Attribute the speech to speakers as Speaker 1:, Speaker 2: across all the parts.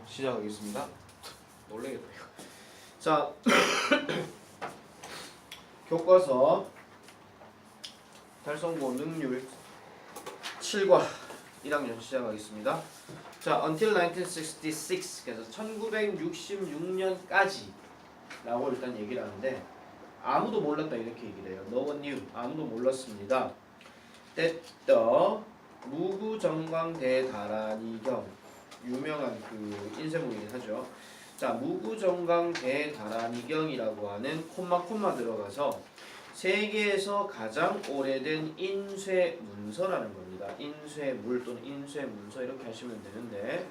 Speaker 1: 시작하겠습니다. 놀래겠다 이거. 자, 교과서 달성고 능률 7과 1학년 시작하겠습니다. 자, until 1966 그래서 1966년까지 라고 일단 얘기를 하는데 아무도 몰랐다 이렇게 얘기를 해요. No one knew. 아무도 몰랐습니다. that the 무구정광대다란이경 유명한 그 인쇄물이긴 하죠. 자, 무구정광대다란이경이라고 하는 콤마 들어가서 세계에서 가장 오래된 인쇄 문서라는 겁니다. 인쇄물 또는 인쇄 문서 이렇게 하시면 되는데,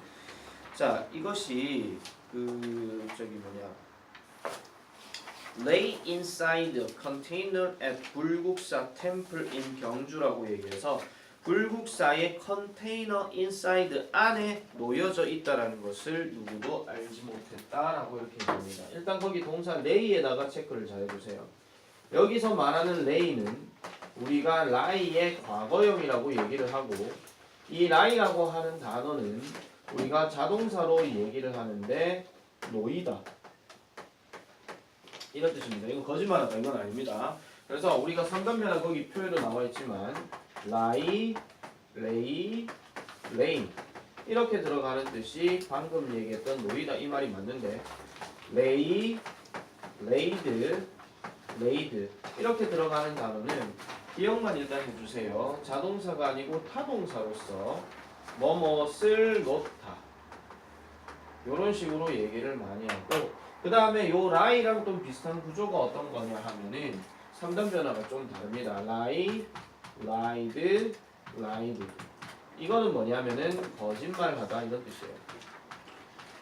Speaker 1: 자, 이것이 그 lay inside a container at 불국사 temple in 경주라고 얘기해서 불국사의 컨테이너 인사이드 안에 놓여져 있다라는 것을 누구도 알지 못했다라고 이렇게 얘기합니다. 일단 거기 동사 lay에다가 체크를 잘 해주세요. 여기서 말하는 lay는 우리가 lie의 과거형이라고 얘기를 하고, 이 lie라고 하는 단어는 우리가 자동사로 얘기를 하는데 놓이다 이런 뜻입니다. 이건 거짓말하다 이건 아닙니다. 그래서 우리가 상단면에 거기 표에도 나와 있지만 lie, lay, laying 이렇게 들어가는 뜻이 방금 얘기했던 놓이다 이 말이 맞는데, lay, laid, laid 이렇게 들어가는 단어는 기억만 일단 해주세요. 자동사가 아니고 타동사로서 뭐뭇을 놓다 이런 식으로 얘기를 많이 하고, 그 다음에 요 lie랑 좀 비슷한 구조가 어떤 거냐 하면은 3단 변화가 좀 다릅니다. lie, lied, lied 이거는 뭐냐면은 거짓말하다 이런 뜻이에요.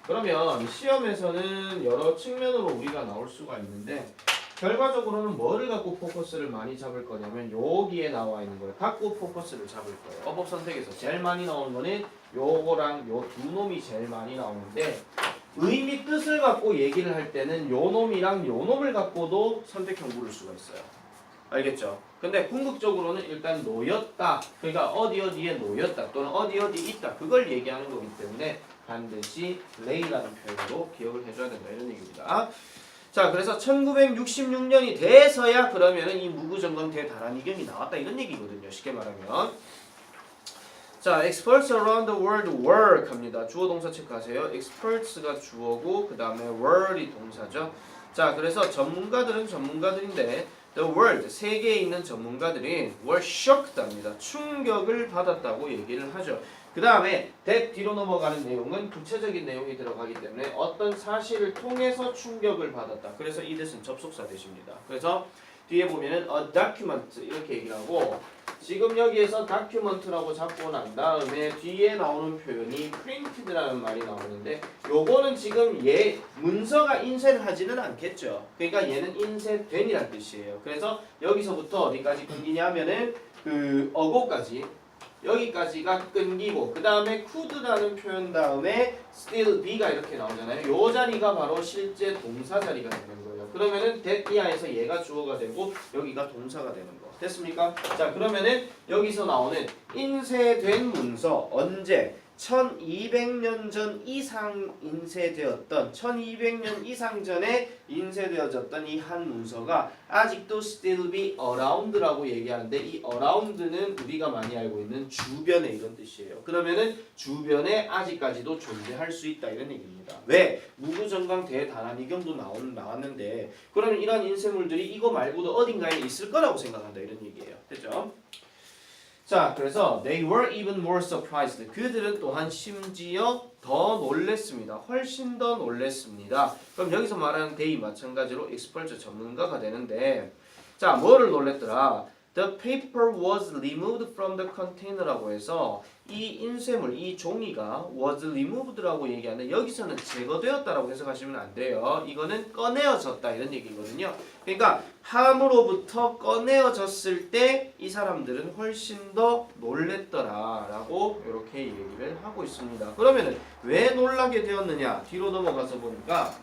Speaker 1: 그러면 시험에서는 여러 측면으로 우리가 나올 수가 있는데, 결과적으로는 뭐를 갖고 포커스를 많이 잡을 거냐면 여기에 나와 있는 걸 갖고 포커스를 잡을 거예요. 어법 선택에서 제일 많이 나오는 거는 요거랑 요 두 놈이 제일 많이 나오는데, 의미 뜻을 갖고 얘기를 할 때는 요 놈이랑 요 놈을 갖고도 선택형 물을 수가 있어요. 알겠죠? 근데 궁극적으로는 일단 놓였다, 그러니까 어디에 놓였다 또는 어디 있다 그걸 얘기하는 거기 때문에 반드시 lay라는 표현으로 기억을 해줘야 된다 이런 얘기입니다. 자, 그래서 1966년이 돼서야 그러면은 이 무구정광대다란이경이 나왔다 이런 얘기거든요. 쉽게 말하면. 자, experts around the world work 합니다. 주어 동사 체크하세요. experts가 주어고 그 다음에 world이 동사죠. 자, 그래서 전문가들은 전문가들인데 the world, 세계에 있는 전문가들이 were shocked 합니다. 충격을 받았다고 얘기를 하죠. 그 다음에 that 뒤로 넘어가는 내용은 구체적인 내용이 들어가기 때문에 어떤 사실을 통해서 충격을 받았다. 그래서 이 뜻은 접속사 대십니다. 그래서 뒤에 보면은 a document 이렇게 얘기를 하고, 지금 여기에서 document라고 잡고 난 다음에 뒤에 나오는 표현이 printed라는 말이 나오는데, 요거는 지금 얘 문서가 인쇄를 하지는 않겠죠. 그러니까 얘는 인쇄된이란 뜻이에요. 그래서 여기서부터 어디까지 끊기냐면은 그 어고까지, 여기까지가 끊기고, 그 다음에 could라는 표현 다음에 still be가 이렇게 나오잖아요. 요 자리가 바로 실제 동사 자리가 되는 거예요. 그러면은 that 이하에서 얘가 주어가 되고 여기가 동사가 되는 거. 됐습니까? 자, 그러면은 여기서 나오는 인쇄된 문서, 언제 1200년 전 이상 인쇄되었던 1200년 이상 전에 인쇄되어졌던 이 한 문서가 아직도 still be around라고 얘기하는데, 이 around는 우리가 많이 알고 있는 주변에 이런 뜻이에요. 그러면은 주변에 아직까지도 존재할 수 있다 이런 얘기입니다. 왜? 무구정광대다란이경도 나왔는데 그러면 이런 인쇄물들이 이거 말고도 어딘가에 있을 거라고 생각한다 이런 얘기예요. 됐죠? 자, 그래서 they were even more surprised. 그들은 또한 심지어 더 놀랬습니다. 훨씬 더 놀랬습니다. 그럼 여기서 말하는 they 마찬가지로 experts 전문가가 되는데, 자, 뭐를 놀랬더라? The paper was removed from the container라고 해서 이 인쇄물, 이 종이가 was removed라고 얘기하는데 여기서는 제거되었다라고 해석하시면 안 돼요. 이거는 꺼내어졌다 이런 얘기거든요. 그러니까 함으로부터 꺼내어졌을 때 이 사람들은 훨씬 더 놀랬더라라고 이렇게 얘기를 하고 있습니다. 그러면은 왜 놀라게 되었느냐? 뒤로 넘어가서 보니까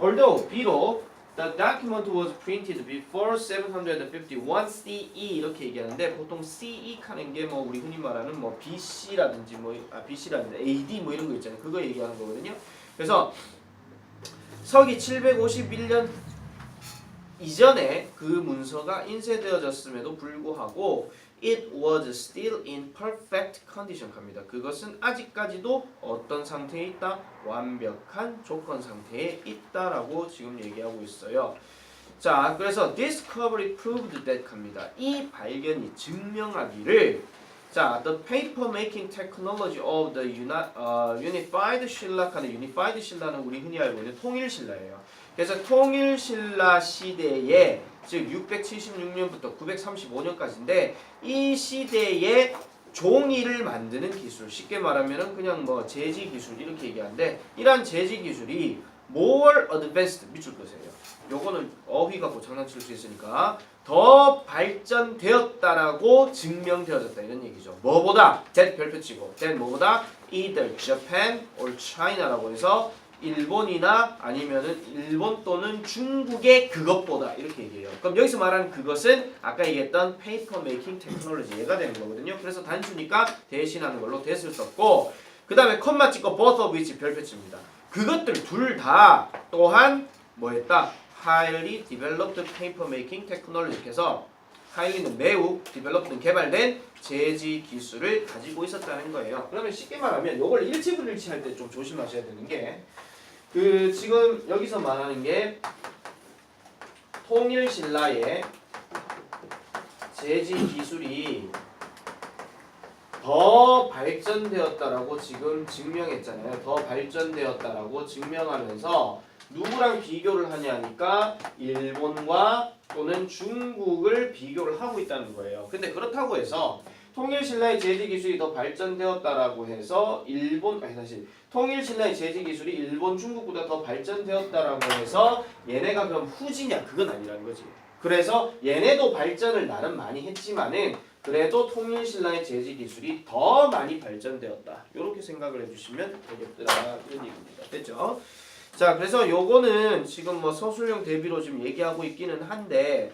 Speaker 1: although 비록 The document was printed before 751 CE 이렇게 얘기하는데 보통 CE 하는 게 뭐 우리 흔히 말하는 뭐 BC라든지 BC라든지 AD 뭐 이런 거 있잖아요. 그거 얘기하는 거거든요. 그래서 서기 751년 이전에 그 문서가 인쇄되어졌음에도 불구하고 it was still in perfect condition 합니다. 그것은 아직까지도 어떤 상태에 있다? 완벽한 조건 상태에 있다라고 지금 얘기하고 있어요. 자, 그래서 discovery proved that 합니다. 이 발견이 증명하기를 자, the paper making technology of the unified 신라 하는 unified 신라는 우리 흔히 알고 있는 통일 신라예요. 그래서 통일 신라 시대에 즉 676년부터 935년까지인데 이 시대에 종이를 만드는 기술, 쉽게 말하면은 그냥 뭐 제지 기술 이렇게 얘기하는데 이러한 제지 기술이 more advanced 밑줄 거세요. 요거는 어휘 갖고 장난칠 수 있으니까 더 발전되었다라고 증명되어졌다 이런 얘기죠. 뭐보다 that 별표치고 that 뭐보다 either Japan or China라고 해서 일본이나 아니면은 일본 또는 중국의 그것보다 이렇게 얘기해요. 그럼 여기서 말하는 그것은 아까 얘기했던 페이퍼 메이킹 테크놀로지 얘가 되는 거거든요. 그래서 단수니까 대신하는 걸로 됐을 수 없고 그 다음에 컴마 찍고 both of which 별표치입니다. 그것들 둘 다 또한 뭐 했다? highly developed paper making technology 해서 highly는 매우 developed는 개발된 제지 기술을 가지고 있었다는 거예요. 그러면 쉽게 말하면 이걸 일치불일치 할 때 좀 조심하셔야 되는 게 그 지금 여기서 말하는 게 통일 신라의 제지 기술이 더 발전되었다라고 지금 증명했잖아요. 더 발전되었다라고 증명하면서 누구랑 비교를 하냐니까 일본과 또는 중국을 비교를 하고 있다는 거예요. 근데 그렇다고 해서 통일 신라의 제지 기술이 더 발전되었다라고 해서 통일 신라의 제지 기술이 일본, 중국보다 더 발전되었다라고 해서 얘네가 그럼 후지냐? 그건 아니라는 거지. 그래서 얘네도 발전을 나름 많이 했지만은 그래도 통일 신라의 제지 기술이 더 많이 발전되었다. 이렇게 생각을 해주시면 되겠더라 이런 얘기입니다. 됐죠? 자, 그래서 요거는 지금 뭐 서술형 대비로 지금 얘기하고 있기는 한데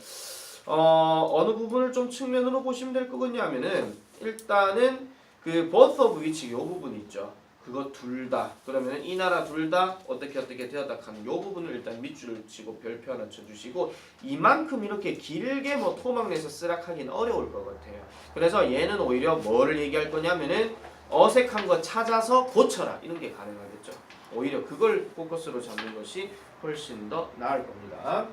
Speaker 1: 어느 부분을 좀 측면으로 보시면 될 거겠냐 하면은 일단은 그 both of which 요 부분 있죠. 그거 둘 다. 그러면은 이 나라 둘 다 어떻게 되었다 하는 요 부분을 일단 밑줄을 치고 별표 하나 쳐주시고 이만큼 이렇게 길게 뭐 토막 내서 쓰락하기는 어려울 것 같아요. 그래서 얘는 오히려 뭐를 얘기할 거냐면은 어색한 거 찾아서 고쳐라 이런 게 가능하겠죠. 오히려 그걸 포커스로 잡는 것이 훨씬 더 나을 겁니다.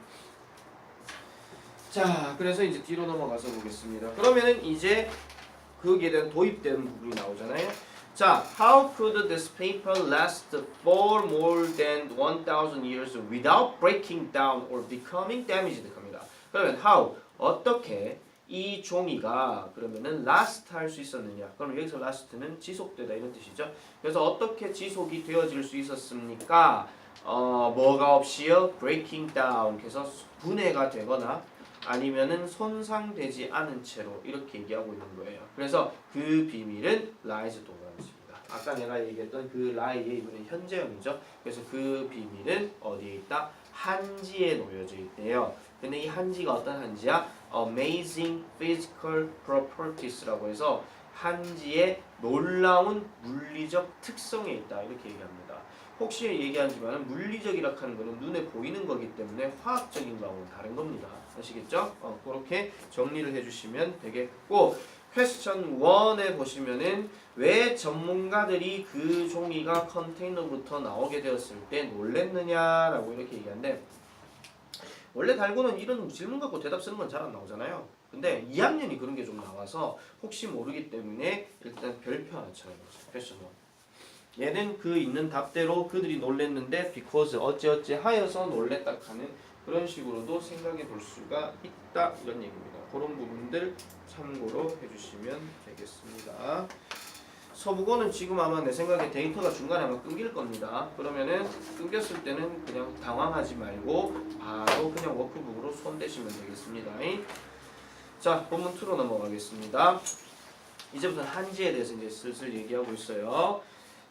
Speaker 1: 자, 그래서 이제 뒤로 넘어가서 보겠습니다. 그러면은 이제 거기에 대한 도입되는 부분이 나오잖아요. 자, how could this paper last for more than 1,000 years without breaking down or becoming damaged? 합니다. 그러면 how 어떻게 이 종이가 그러면은 last 할 수 있었느냐? 그럼 여기서 last는 지속되다 이런 뜻이죠. 그래서 어떻게 지속이 되어질 수 있었습니까? 뭐가 없이요? breaking down. 그래서 분해가 되거나 아니면은 손상되지 않은 채로 이렇게 얘기하고 있는 거예요. 그래서 그 비밀은 lies 동그라미입니다. 아까 내가 얘기했던 그 lie의 이번엔 현재형이죠. 그래서 그 비밀은 어디에 있다? 한지에 놓여져 있대요. 근데 이 한지가 어떤 한지야? Amazing physical properties라고 해서 한지의 놀라운 물리적 특성에 있다 이렇게 얘기합니다. 혹시 얘기하지만 물리적이라 하는 거는 눈에 보이는 거기 때문에 화학적인 거하고는 다른 겁니다. 아시겠죠? 그렇게 정리를 해주시면 되겠고 퀘스천 1에 보시면은 왜 전문가들이 그 종이가 컨테이너부터 나오게 되었을 때 놀랬느냐라고 이렇게 얘기하는데 원래 달고는 이런 질문 갖고 대답 쓰는 건 잘 안 나오잖아요. 근데 2학년이 그런 게 좀 나와서 혹시 모르기 때문에 일단 별표 하나 쳐놔보세요. 퀘스천 1. 얘는 그 있는 답대로 그들이 놀랬는데 because 어찌어찌 하여서 놀랬다 하는 그런 식으로도 생각해 볼 수가 있다 이런 얘기입니다. 그런 부분들 참고로 해주시면 되겠습니다. 서부고는 지금 아마 내 생각에 데이터가 중간에 아마 끊길 겁니다. 그러면은 끊겼을 때는 그냥 당황하지 말고 바로 그냥 워크북으로 손대시면 되겠습니다. 자, 본문 2로 넘어가겠습니다. 이제부터 한지에 대해서 이제 슬슬 얘기하고 있어요.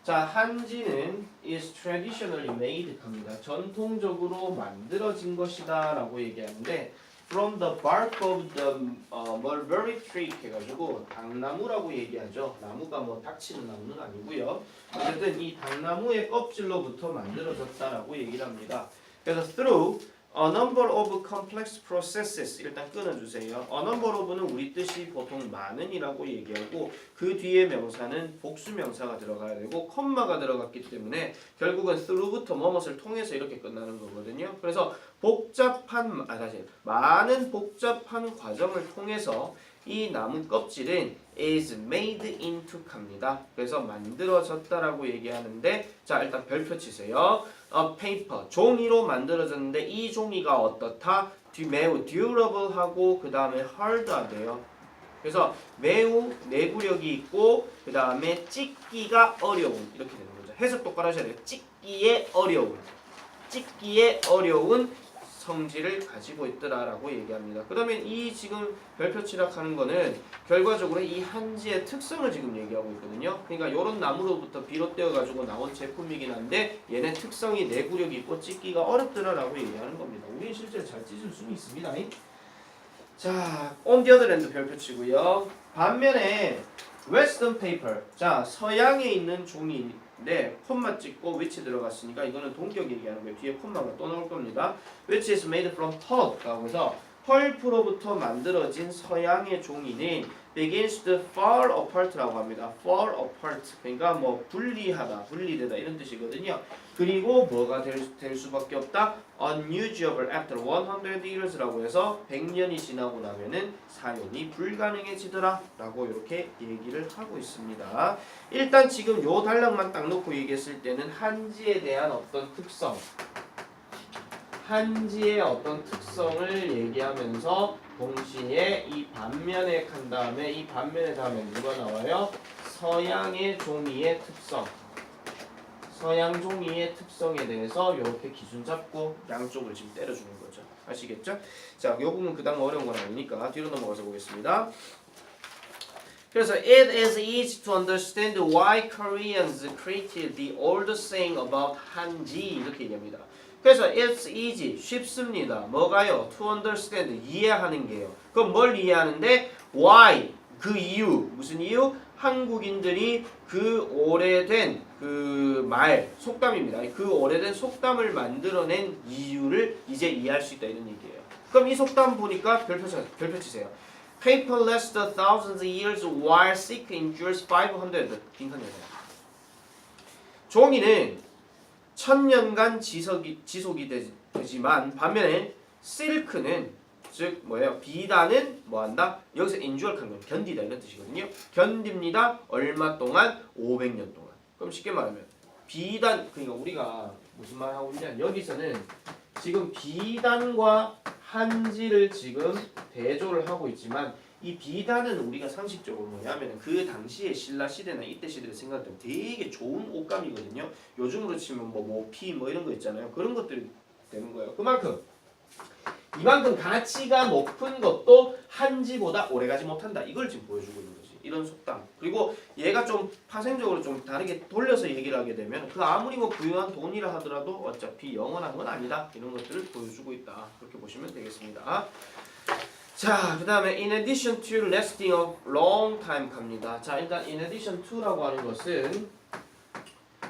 Speaker 1: 자, 한지는 is traditionally made 합니다. 전통적으로 만들어진 것이다 라고 얘기하는데 from the bark of the mulberry tree 해가지고 당나무라고 얘기하죠. 나무가 뭐 닥치는 나무는 아니고요. 어쨌든 이 당나무의 껍질로부터 만들어졌다라고 얘기를 합니다. 그래서 through a number of complex processes 일단 끊어주세요. a number of는 우리 뜻이 보통 많은이라고 얘기하고 그 뒤에 명사는 복수 명사가 들어가야 되고 컴마가 들어갔기 때문에 결국은 through부터 뭐뭇을 통해서 이렇게 끝나는 거거든요. 그래서 많은 복잡한 과정을 통해서 이 나무 껍질은 is made into 갑니다. 그래서 만들어졌다라고 얘기하는데 자 일단 별표 치세요. paper 종이로 만들어졌는데 이 종이가 어떻다? 매우 durable하고 그 다음에 hard하대요. 그래서 매우 내구력이 있고 그 다음에 찢기가 어려운 이렇게 되는 거죠. 해석 똑바로 하셔야 돼요. 찢기에 어려운 성질을 가지고 있더라라고 얘기합니다. 그러면 이 지금 별표 칠하는 거는 결과적으로 이 한지의 특성을 지금 얘기하고 있거든요. 그러니까 이런 나무로부터 비롯되어 가지고 나온 제품이긴 한데 얘네 특성이 내구력이 있고 찢기가 어렵더라라고 얘기하는 겁니다. 우리는 실제로 잘 찢을 수는 있습니다. 자, on the other hand 별표 치고요. 반면에 western paper, 자 서양에 있는 종이인데 콤마 찍고 which 들어갔으니까 이거는 동격 얘기하는 거예요. 뒤에 콤마가 또 나올 겁니다. which is made from pulp라고 해서 펄프로부터 만들어진 서양의 종이는 begins to fall apart라고 합니다. fall apart 그러니까 뭐 분리되다 이런 뜻이거든요. 그리고 뭐가 될 수밖에 없다? unusable after 100 years라고 해서 100년이 지나고 나면은 사용이 불가능해지더라 라고 이렇게 얘기를 하고 있습니다. 일단 지금 요 단락만 딱 놓고 얘기했을 때는 한지에 대한 어떤 특성 한지의 어떤 특성을 얘기하면서 동시에 이 반면에 간 다음에 이 반면에 다음에 누가 나와요? 서양의 종이의 특성 서양 종이의 특성에 대해서 이렇게 기준 잡고 양쪽을 지금 때려주는 거죠. 아시겠죠? 자, 이 부분 그다음 어려운 건 아니니까 뒤로 넘어가서 보겠습니다. 그래서 it is easy to understand why Koreans created the old saying about 한지 이렇게 얘기합니다. 그래서 it's easy 쉽습니다. 뭐가요? to understand 이해하는 게요. 그럼 뭘 이해하는데 why 그 이유 무슨 이유? 한국인들이 그 오래된 그 말 속담입니다. 그 오래된 속담을 만들어낸 이유를 이제 이해할 수 있다 이런 얘기예요. 그럼 이 속담 보니까 별표 치세요. Paper lasts thousands of years while silk endures 500. 빈칸 열어요. 종이는 1000년간 지속이 되지만 반면에 실크는 즉 뭐예요? 비단은 뭐한다? 여기서 endure 하는 건 견디다 이런 뜻이거든요. 견딥니다. 얼마 동안? 500년 동안. 그럼 쉽게 말하면 비단 그러니까 우리가 무슨 말 하고 있냐? 여기서는 지금 비단과 한지를 지금 대조를 하고 있지만 이 비단은 우리가 상식적으로 뭐냐면 그 당시의 신라 시대나 이때 시대를 생각하면 되게 좋은 옷감이거든요. 요즘으로 치면 뭐 모피 뭐 이런 거 있잖아요. 그런 것들이 되는 거예요. 이만큼 가치가 높은 것도 한지보다 오래가지 못한다. 이걸 지금 보여주고 있는 거지. 이런 속담. 그리고 얘가 좀 파생적으로 좀 다르게 돌려서 얘기를 하게 되면 그 아무리 뭐 부유한 돈이라 하더라도 어차피 영원한 건 아니다. 이런 것들을 보여주고 있다. 그렇게 보시면 되겠습니다. 자, 그 다음에 in addition to lasting a long time 갑니다. 자, 일단 in addition to라고 하는 것은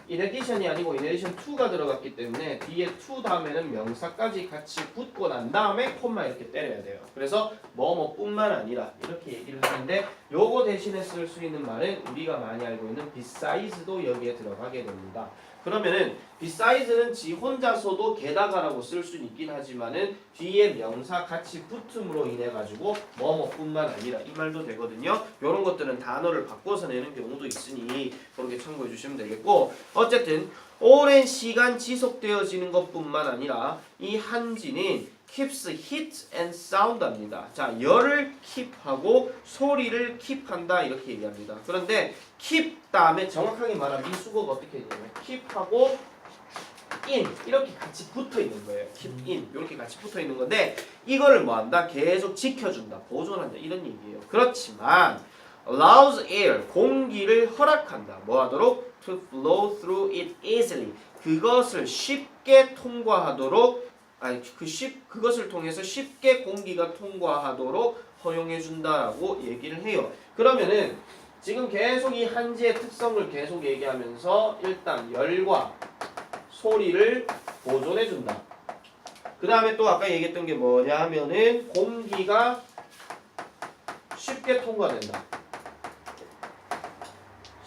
Speaker 1: in addition이 아니고 in addition to가 들어갔기 때문에 뒤에 to 다음에는 명사까지 같이 붙고 난 다음에 콤마 이렇게 때려야 돼요. 그래서 뭐뭐뿐만 아니라 이렇게 얘기를 하는데 요거 대신에 쓸 수 있는 말은 우리가 많이 알고 있는 beside도 여기에 들어가게 됩니다. 그러면은 beside는 지 혼자서도 게다가라고 쓸 수 있긴 하지만은 뒤에 명사 같이 붙음으로 인해 가지고 뭐뭐뿐만 아니라 이 말도 되거든요. 이런 것들은 단어를 바꿔서 내는 경우도 있으니 그렇게 참고해 주시면 되겠고 어쨌든 오랜 시간 지속되어지는 것뿐만 아니라 이 한지는 keeps heat and sound 합니다. 자, 열을 keep하고 소리를 keep한다 이렇게 얘기합니다. 그런데 keep 다음에 정확하게 말하면 이 수거가 어떻게 되냐면 keep하고 in 이렇게 같이 붙어 있는 거예요. keep in 이렇게 같이 붙어 있는 건데 이거를 뭐한다? 계속 지켜준다, 보존한다 이런 얘기예요. 그렇지만 allows air 공기를 허락한다. 뭐 하도록? to flow through it easily 그것을 쉽게 통과하도록 그것을 통해서 쉽게 공기가 통과하도록 허용해 준다라고 얘기를 해요. 그러면은 지금 계속 이 한지의 특성을 계속 얘기하면서 일단 열과 소리를 보존해 준다. 그 다음에 또 아까 얘기했던 게 뭐냐 하면은 공기가 쉽게 통과된다.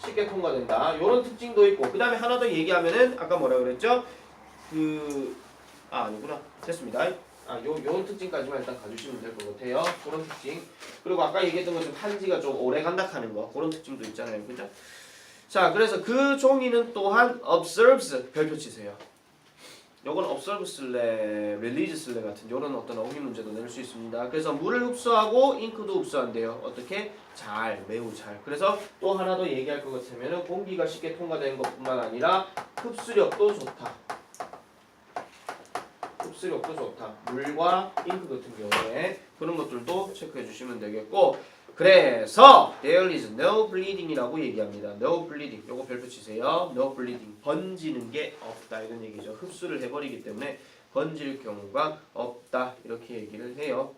Speaker 1: 쉽게 통과된다. 요런 특징도 있고 그 다음에 하나 더 얘기하면은 아까 뭐라 그랬죠? 아니구나. 됐습니다. 요런 특징까지만 일단 가주시면 될 것 같아요. 그런 특징. 그리고 아까 얘기했던 것처럼 한지가 좀 오래 간다 하는 거. 그런 특징도 있잖아요. 그죠? 자, 그래서 그 종이는 또한 observes 별표 치세요. 요건 observe 쓸래, release 쓸래 같은 요런 어떤 어휘 문제도 낼 수 있습니다. 그래서 물을 흡수하고 잉크도 흡수한대요. 어떻게? 잘, 매우 잘. 그래서 또 하나 더 얘기할 것 같으면 공기가 쉽게 통과되는 것뿐만 아니라 흡수력도 좋다. 흡수력도 좋다. 물과 잉크 같은 경우에 그런 것들도 체크해 주시면 되겠고 그래서 there is no bleeding이라고 얘기합니다. no bleeding. 요거 별표 치세요. no bleeding. 번지는 게 없다 이런 얘기죠. 흡수를 해버리기 때문에 번질 경우가 없다 이렇게 얘기를 해요.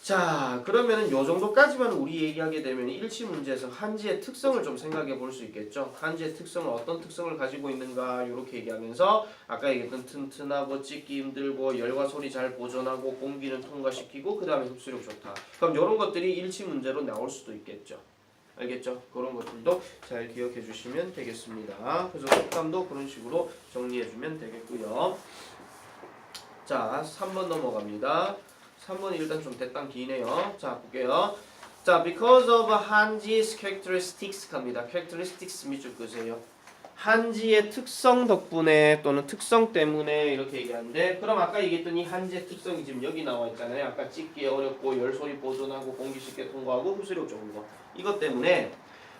Speaker 1: 자, 그러면은 요 정도까지만 우리 얘기하게 되면 일치 문제에서 한지의 특성을 좀 생각해 볼 수 있겠죠. 한지의 특성은 어떤 특성을 가지고 있는가 이렇게 얘기하면서 아까 얘기했던 튼튼하고 찢기 힘들고 열과 소리 잘 보존하고 공기는 통과시키고 그 다음에 흡수력 좋다. 그럼 이런 것들이 일치 문제로 나올 수도 있겠죠. 알겠죠? 그런 것들도 잘 기억해 주시면 되겠습니다. 그래서 속담도 그런 식으로 정리해 주면 되겠고요. 자, 3번 넘어갑니다. 3번이 일단 좀 대강 기네요. 자, 볼게요. 자, because of 한지's characteristics 갑니다. characteristics 밑줄 끄세요. 한지의 특성 덕분에 또는 특성 때문에 이렇게 얘기하는데 그럼 아까 얘기했던 이 한지의 특성이 지금 여기 나와 있잖아요. 아까 찍기 어렵고 열소리 보존하고 공기 쉽게 통과하고 흡수력 좋은 거. 이것 때문에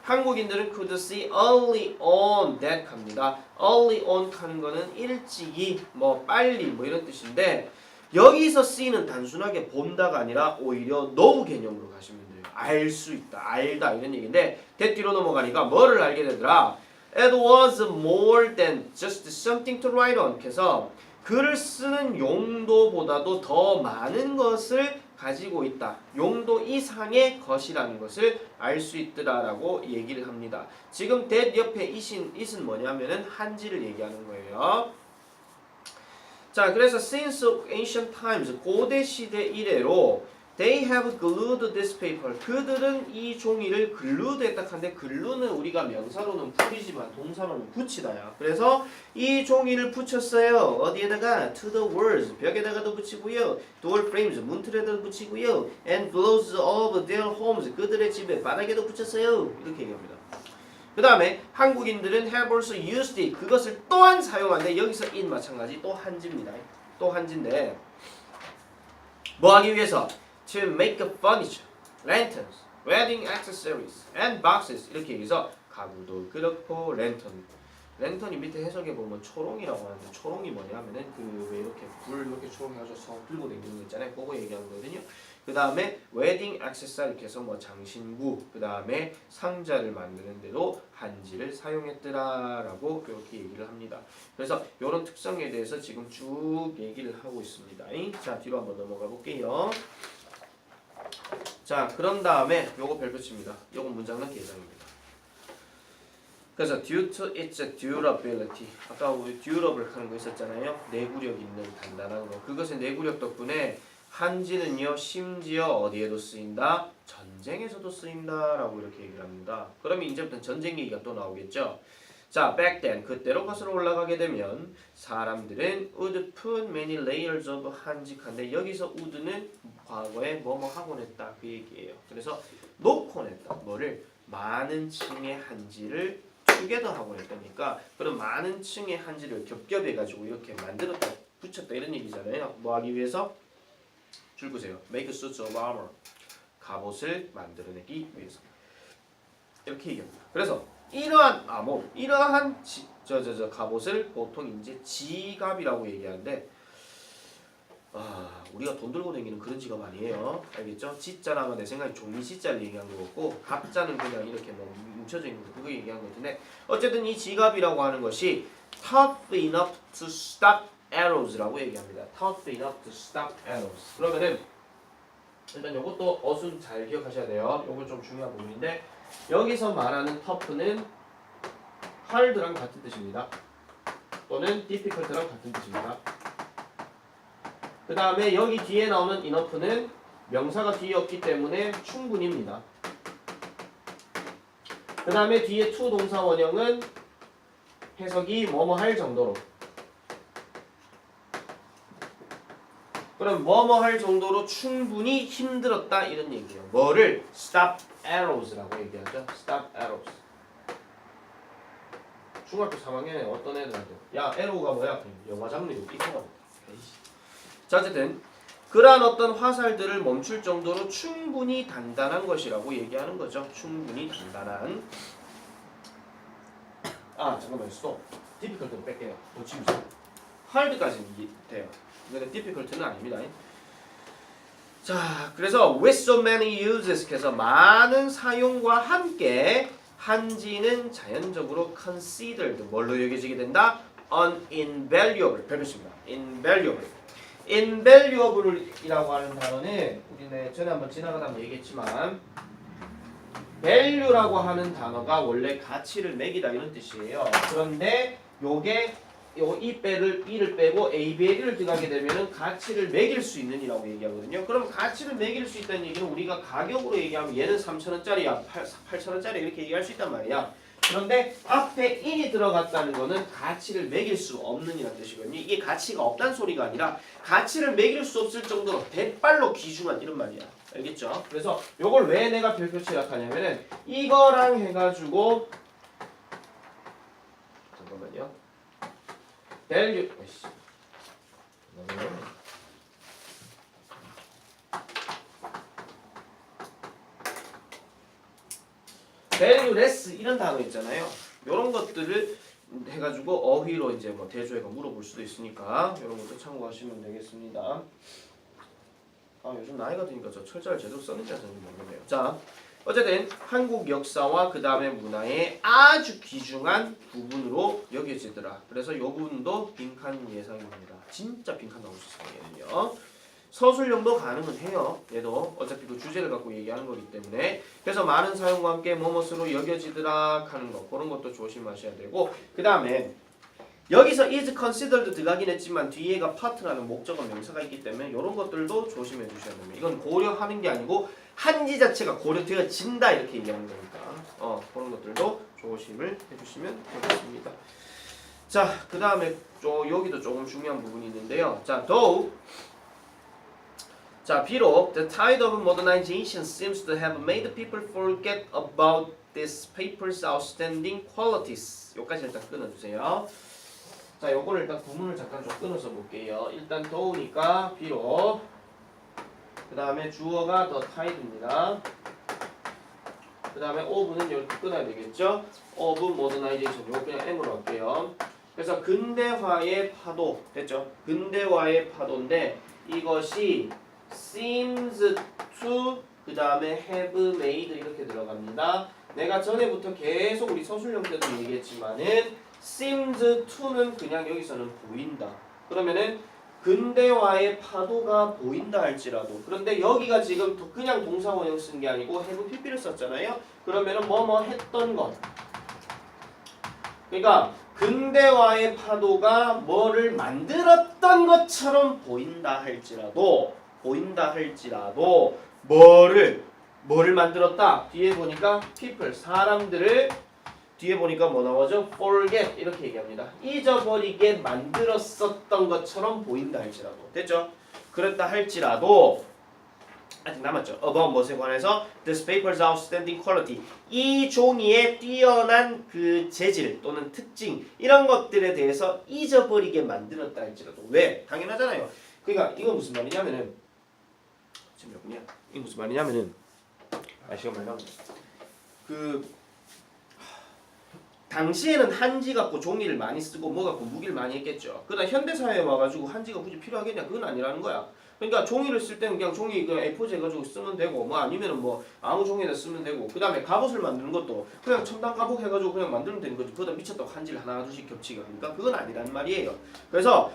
Speaker 1: 한국인들은 could see early on that 갑니다. early on 하는 거는 일찍이 뭐 빨리 뭐 이런 뜻인데 여기서 C는 단순하게 본다가 아니라 오히려 know 개념으로 가시면 돼요. 알 수 있다, 알다 이런 얘기인데 that 뒤로 넘어가니까 뭐를 알게 되더라? It was more than just something to write on. 그래서 글을 쓰는 용도보다도 더 많은 것을 가지고 있다. 용도 이상의 것이라는 것을 알 수 있더라라고 얘기를 합니다. 지금 that 옆에 it은 뭐냐면은 한지를 얘기하는 거예요. 자, 그래서 since ancient times 고대 시대 이래로 they have glued this paper. 그들은 이 종이를 글루드했다 한데 글루는 우리가 명사로는 풀이지만 동사로는 붙이다야. 그래서 이 종이를 붙였어요. 어디에다가 to the walls 벽에다가도 붙이고요. door frames 문틀에도 붙이고요. and floors of their homes 그들의 집에 바닥에도 붙였어요. 이렇게 얘기합니다. 그 다음에 한국인들은 have also used it 그것을 또한 사용하는데 여기서 it 마찬가지 또 한지입니다. 또 한지인데 뭐 하기 위해서 to make furniture, lanterns, wedding accessories, and boxes 이렇게 얘기해서 가구도 그렇고 랜턴이 밑에 해석해 보면 초롱이라고 하는데 초롱이 뭐냐면은 그 왜 이렇게 불 이렇게 초롱해가지고 들고 다니는 거 있잖아요. 그거 얘기하는 거거든요. 그 다음에 웨딩 액세서리 이렇게 해서 뭐 장신구 그 다음에 상자를 만드는데도 한지를 사용했더라라고 이렇게 얘기를 합니다. 그래서 이런 특성에 대해서 지금 쭉 얘기를 하고 있습니다. 자, 뒤로 한번 넘어가 볼게요. 자, 그런 다음에 요거 별표칩니다. 요거 문장은 계산입니다. 그래서 due to its durability 아까 우리 durable 하는 거 있었잖아요. 내구력 있는 단단한 거. 그것의 내구력 덕분에 한지는요 심지어 어디에도 쓰인다? 전쟁에서도 쓰인다라고 이렇게 얘기를 합니다. 그러면 이제부터 전쟁 얘기가 또 나오겠죠. 자, back then 그때로 거슬러 올라가게 되면 사람들은 would put many layers of 한직한데 여기서 would는 과거에 뭐뭐 하곤 했다 그 얘기예요. 그래서 놓곤 했다. 뭐를? 많은 층의 한지를 together 하곤 했다니까 그럼 많은 층의 한지를 겹겹해가지고 이렇게 만들었다 붙였다 이런 얘기잖아요. 뭐 하기 위해서? 줄 보세요. make suits of armor 갑옷을 만들어내기 위해서 이렇게 얘기합니다. 그래서 이러한 갑옷을 보통 이제 지갑이라고 얘기하는데 우리가 돈 들고 다니는 그런 직업 아니에요. 알겠죠? 지자라면 내 생각에 종이 지자를 얘기한 거고 갑자는 그냥 이렇게 뭐 뭉쳐져 있는 거 그거 얘기한 거 같은데 어쨌든 이 지갑이라고 하는 것이 tough enough to stop arrows라고 얘기합니다. tough enough to stop arrows. 그러면은 일단 이것도 어순 잘 기억하셔야 돼요. 이거 좀 중요한 부분인데 여기서 말하는 tough는 hard랑 같은 뜻입니다. 또는 difficult랑 같은 뜻입니다. 그 다음에 여기 뒤에 나오는 enough는 명사가 뒤에 없기 때문에 충분히입니다. 그 다음에 뒤에 to 동사 원형은 해석이 뭐뭐 할 정도로. 그럼 뭐뭐 할 정도로 충분히 힘들었다 이런 얘기예요. 뭐를? stop arrows라고 얘기하죠. stop arrows. 중학교 3학년에 어떤 애들한테 야 arrow가 뭐야? 영화 장르 이거가 뭐. 자 어쨌든 그러한 어떤 화살들을 멈출 정도로 충분히 단단한 것이라고 얘기하는 거죠. 충분히 단단한. 잠깐만요. 스톱. difficult는 뺄게요. 고치면서. hard까지는 돼요. 근데 difficult는 아닙니다. 자, 그래서 with so many uses 해서 많은 사용과 함께 한지는 자연적으로 considered 뭘로 여겨지게 된다? uninvaluable. 별표입니다. invaluable. invaluable이라고 하는 단어는 우리는 전에 한번 지나가다 얘기했지만 value라고 하는 단어가 원래 가치를 매기다 이런 뜻이에요. 그런데 요게 이 빼를 이를 빼고 AB에 1을 들어가게 되면은 가치를 매길 수 있는 이라고 얘기하거든요. 그럼 가치를 매길 수 있다는 얘기는 우리가 가격으로 얘기하면 얘는 3,000원짜리야, 8,000원짜리 이렇게 얘기할 수 있단 말이야. 그런데 앞에 in이 들어갔다는 거는 가치를 매길 수 없는 이라는 뜻이거든요. 이게 가치가 없다는 소리가 아니라 가치를 매길 수 없을 정도로 대빨로 귀중한 이런 말이야. 알겠죠? 그래서 요걸 왜 내가 별표 취약하냐면은 이거랑 해가지고 잠깐만요. value valueless 이런 단어 있잖아요. 이런 것들을 해가지고 어휘로 이제 뭐 대조해가 물어볼 수도 있으니까 이런 것도 참고하시면 되겠습니다. 요즘 나이가 드니까 저 철자를 제대로 썼는지 안 썼는지 모르겠네요. 자, 어쨌든 한국 역사와 그 다음에 문화의 아주 귀중한 부분으로 여겨지더라. 그래서 이 부분도 빈칸 예상입니다. 진짜 빈칸 나올 수 있어요. 서술형도 가능은 해요. 얘도 어차피 그 주제를 갖고 얘기하는 거기 때문에 그래서 많은 사용과 함께 뭐뭐으로 여겨지더라 하는 거 그런 것도 조심하셔야 되고 그 다음에 여기서 is considered 들어가긴 했지만 뒤에가 part라는 목적어 명사가 있기 때문에 이런 것들도 조심해 주셔야 됩니다. 이건 고려하는 게 아니고 한지 자체가 고려되어진다 이렇게 얘기하는 거니까 그런 것들도 조심을 해주시면 되겠습니다. 자, 그 다음에 여기도 조금 중요한 부분이 있는데요. 자, though 자, 비록 the tide of modernization seems to have made people forget about this paper's outstanding qualities. 여기까지 일단 끊어주세요. 자, 요거를 일단 구문을 잠깐 좀 끊어서 볼게요. 일단 더우니까 비록 그 다음에 주어가 the tide입니다. 그 다음에 of는 이렇게 끊어야 되겠죠? of modernization 요거 그냥 M으로 할게요. 그래서 근대화의 파도 됐죠? 근대화의 파도인데 이것이 seems to 그 다음에 have made 이렇게 들어갑니다. 내가 전에부터 계속 우리 서술형 때도 얘기했지만은 seems to는 그냥 여기서는 보인다. 그러면은 근대화의 파도가 보인다 할지라도 그런데 여기가 지금 그냥 동사 원형 쓴 게 아니고 have pp를 썼잖아요. 그러면은 뭐뭐 했던 것. 그러니까 근대화의 파도가 뭐를 만들었던 것처럼 보인다 할지라도 뭐를 만들었다. 뒤에 보니까 people 사람들을 뒤에 보니까 뭐 나오죠? forget 이렇게 얘기합니다. 잊어버리게 만들었었던 것처럼 보인다 할지라도 됐죠? 그랬다 할지라도 아직 남았죠. about 무엇에 관해서 this paper's outstanding quality 이 종이의 뛰어난 그 재질 또는 특징 이런 것들에 대해서 잊어버리게 만들었다 할지라도 왜? 당연하잖아요. 그러니까 이건 무슨 말이냐면은 지금 몇 분이야? 이게 무슨 말이냐면은 시간 많이 남았네. 당시에는 한지 갖고 종이를 많이 쓰고 뭐 갖고 무기를 많이 했겠죠. 그러나 현대사회에 와가지고 한지가 굳이 필요하겠냐? 그건 아니라는 거야. 그러니까 종이를 쓸 때는 그냥 종이 그 A4지 해가지고 쓰면 되고 뭐 아니면은 뭐 아무 종이나 쓰면 되고 그 다음에 갑옷을 만드는 것도 그냥 첨단 갑옷 해가지고 그냥 만들면 되는 거지. 그거다 미쳤다고 한지를 하나 둘씩 겹치게 하니까 그건 아니란 말이에요. 그래서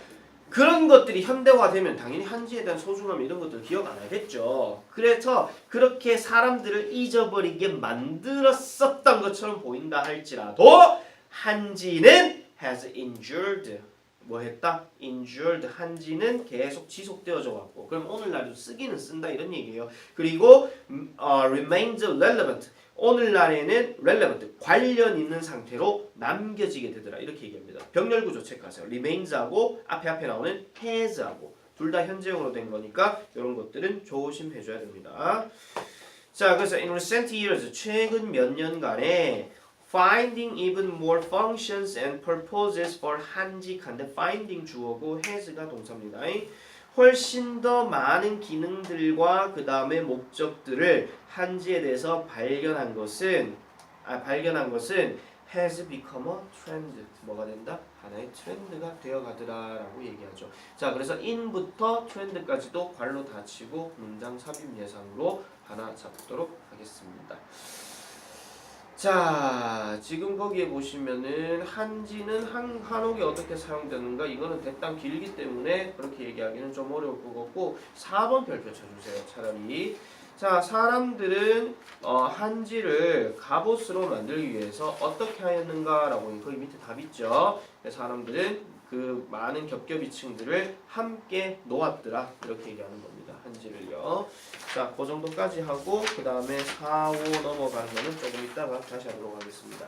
Speaker 1: 그런 것들이 현대화되면 당연히 한지에 대한 소중함 이런 것들 기억 안 하겠죠. 그래서 그렇게 사람들을 잊어버리게 만들었었던 것처럼 보인다 할지라도 한지는 has endured 뭐 했다? endured 한지는 계속 지속되어져 왔고 그럼 오늘날도 쓰기는 쓴다 이런 얘기예요. 그리고 remains relevant 오늘날에는 relevant 관련 있는 상태로 남겨지게 되더라 이렇게 얘기합니다. 병렬구조 체크하세요. remains하고 앞에 나오는 has하고 둘 다 현재형으로 된 거니까 이런 것들은 조심해줘야 됩니다. 자 그래서 in recent years 최근 몇 년간에 finding even more functions and purposes for 한지 칸데 finding 주어고 has가 동사입니다. 훨씬 더 많은 기능들과 그 다음에 목적들을 한지에 대해서 발견한 것은 has become a trend 뭐가 된다? 하나의 트렌드가 되어가더라라고 얘기하죠. 자 그래서 in부터 트렌드까지도 괄호 닫히고 문장 삽입 예상으로 하나 잡도록 하겠습니다. 자 지금 거기에 보시면은 한지는 한옥이 어떻게 사용되는가 이거는 대강 길기 때문에 그렇게 얘기하기는 좀 어려울 것 같고 4번 별표 쳐주세요 차라리. 자 사람들은 한지를 갑옷으로 만들기 위해서 어떻게 하였는가라고 거기 밑에 답 있죠. 사람들은 그 많은 겹겹이층들을 함께 놓았더라 이렇게 얘기하는 겁니다. 한지를요. 자, 그 정도까지 하고 그 다음에 4, 5 넘어가는 거는 조금 이따가 다시 하도록 하겠습니다.